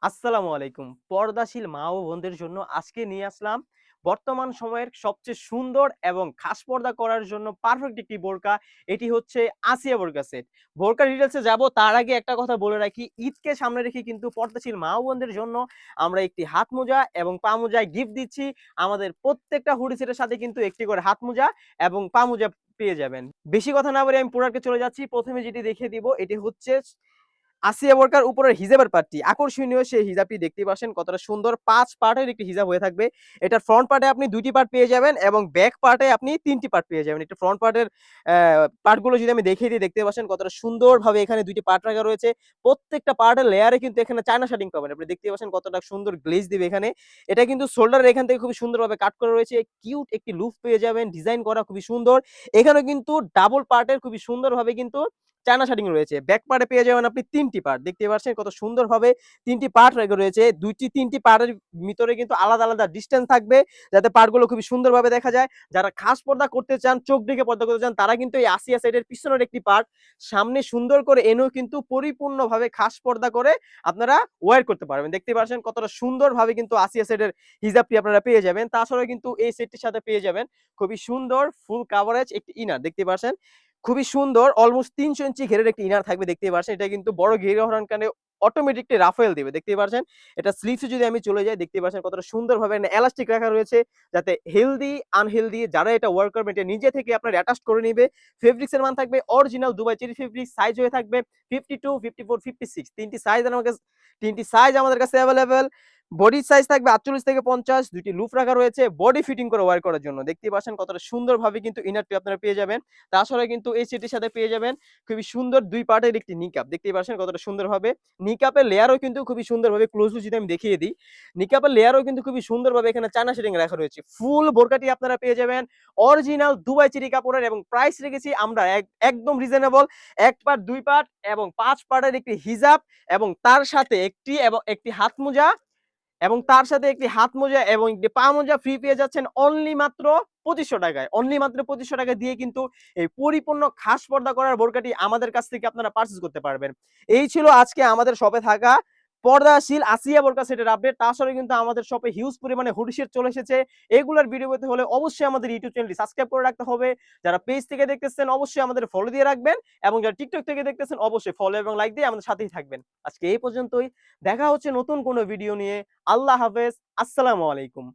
আসসালামু আলাইকুম। পর্দাশীল মা ও বোনদের জন্য আজকে নিয়ে আসলাম বর্তমান সময়ের সবচেয়ে সুন্দর এবং খাস পর্দা করার জন্য পারফেক্ট একটি বোরকা। এটি হচ্ছে আসিয়া বোরকা সেট। বোরকা ডিটেইলসে যাব তার আগে একটা কথা বলে রাখি, ঈদকে সামনে রেখে কিন্তু পর্দাশীল মা ও বোনদের জন্য আমরা একটি হাত মোজা এবং পা মোজায় গিফট দিচ্ছি। আমাদের প্রত্যেকটা হুডি সেটের সাথে কিন্তু একটি করে হাত মোজা এবং পা মোজা পেয়ে যাবেন। বেশি কথা না বলে আমি প্রোডাক্টে চলে যাচ্ছি। ১ম এ যেটি দেখিয়ে দিব এটি হচ্ছে আসিয়া বোরকার উপরের হিজাবের পার্টটি। আকর্ষণীয় সেই হিজাবটি দেখতেই পাচ্ছেন কতটা সুন্দর। ৫ পার্টের একটি হিজাব হয়ে থাকবে। এটার ফ্রন্ট পার্টে আপনি ২ টি পার্ট পেয়ে যাবেন এবং ব্যাক পার্টে আপনি ৩ টি পার্ট পেয়ে যাবেন। একটু ফ্রন্ট পার্টের পার্টগুলো যদি আমি দেখিয়ে দিই, দেখতে পাচ্ছেন কতটা সুন্দরভাবে এখানে ২ টি পার্ট রাখা রয়েছে। প্রত্যেকটা পার্টের লেয়ারে কিন্তু এখানে চায়না শার্টিং পাবেন। আপনি দেখতে পাচ্ছেন কতটা সুন্দর গ্লেজ দিবে এখানে। এটা কিন্তু শোল্ডারের এখান থেকে খুবই সুন্দরভাবে কাট করা রয়েছে। কিউট একটি লুপ পেয়ে যাবেন। ডিজাইন করা খুবই সুন্দর। এখানেও কিন্তু ডাবল পার্টের খুবই সুন্দরভাবে কিন্তু চায়না শার্টিং রয়েছে। ব্যাক পার্টে পেয়ে যাবেন আপনি ৩ টি পার্ট। দেখতে পাচ্ছেন কত সুন্দরভাবে ৩ টি পার্ট রয়েছে। ৩ টি পার্টের ভিতরে কিন্তু আলাদা, আলাদা ডিসট্যান্স থাকবে যাতে পার্টগুলো খুবই সুন্দরভাবে দেখা যায়। যারা খাস পর্দা করতে চান, চোখ ঢেকে পর্দা করতে চান, তারা কিন্তু এই আসিয়া সাইডের পিছনের একটি পার্ট সামনে সুন্দর করে এনেও কিন্তু পরিপূর্ণভাবে খাস পর্দা করে আপনারা ওয়্যার করতে পারবেন। দেখতে পাচ্ছেন কতটা সুন্দরভাবে কিন্তু আসিয়া সাইডের হিজাবটি আপনারা পেয়ে যাবেন। তাছাড়াও কিন্তু এই সেটটির সাথে পেয়ে যাবেন খুবই সুন্দর ফুল কাভারেজ একটি ইনার। দেখতে পাচ্ছেন খুবই সুন্দর অলমোস্ট ৩০০ ইঞ্চি ঘেরের একটি ইনার থাকবে। দেখতেই পাচ্ছেন এটা কিন্তু বড় ঘেরে হওয়ার কারণে অটোমেটিক রাফেল দিবে। দেখতেই পাচ্ছেন এটা স্লিভসে যদি আমি চলে যাই, দেখতেই পাচ্ছেন কতটা সুন্দরভাবে এলাস্টিক রাখা রয়েছে যাতে হেলদি আনহেলদি যারা এটা ওয়ার করবে এটা নিজে থেকে আপনার অ্যাটাচ করে নিবে। ফেব্রিক্স এর মান থাকবে original Dubai cherry fabric. Size হয়ে থাকবে 52, 54, 56 তিনটি সাইজ আমাদের কাছে अवेलेबल। বডির সাইজ থাকবে ৪৮ থেকে ৫০। ২ টি লুপ রাখা রয়েছে বডি ফিটিং করে ওয়্যার করার জন্য। দেখতেই পাচ্ছেন কতটা সুন্দরভাবে কিন্তু ইনারটি আপনারা পেয়ে যাবেন। তাছাড়া কিন্তু এই সেটের সাথে পেয়ে যাবেন খুবই সুন্দর ২ পার্টের একটি নিকাপ। দেখতেই পাচ্ছেন কতটা সুন্দরভাবে। নিকাপের লেয়ারও কিন্তু খুবই সুন্দরভাবে ক্লোজলি যদি আমি দেখিয়ে দিই, নিকাপের লেয়ারও কিন্তু খুবই সুন্দরভাবে এখানে চায়না শেডিং রাখা রয়েছে। ফুল বোরকাটি আপনারা পেয়ে যাবেন অরিজিনাল দুবাই চেরি কাপড়ের এবং প্রাইস রেখেছি আমরা একদম রিজনেবল। ১ পার্ট, ২ পার্ট এবং ৫ পার্টের একটি হিজাব এবং তার সাথে একটি হাত মোজা এবং তার সাথে একটি হাত মোজা এবং একটি পা মোজা ফ্রি পেয়ে যাচ্ছেন অনলি মাত্র ৳২৫০০ য়। অনলি মাত্র ৳২৫০০ দিয়ে কিন্তু এই পরিপূর্ণ খাস পর্দা করার বোরকাটি আমাদের কাছ থেকে আপনারা পারচেজ করতে পারবেন। এই ছিল আজকে আমাদের শপে থাকা পর্দাশীল আসিয়া বোরকা সেটের আপডেট। তাছাড়াও কিন্তু আমাদের শপে হিউজ পরিমাণে হুডি সেট চলে এসেছে। এগুলার ভিডিও পেতে হলে অবশ্যই আমাদের ইউটিউব চ্যানেলটি সাবস্ক্রাইব করে রাখতে হবে। যারা পেজ থেকে দেখতেছেন অবশ্যই আমাদের ফলো দিয়ে রাখবেন এবং যারা টিকটক থেকে দেখতেছেন অবশ্যই ফলো এবং লাইক দিয়ে আমাদের সাথেই থাকবেন। আজকে এই পর্যন্তই। দেখা হচ্ছে নতুন কোনো ভিডিও নিয়ে। আল্লাহ হাফেজ। আসসালামু আলাইকুম।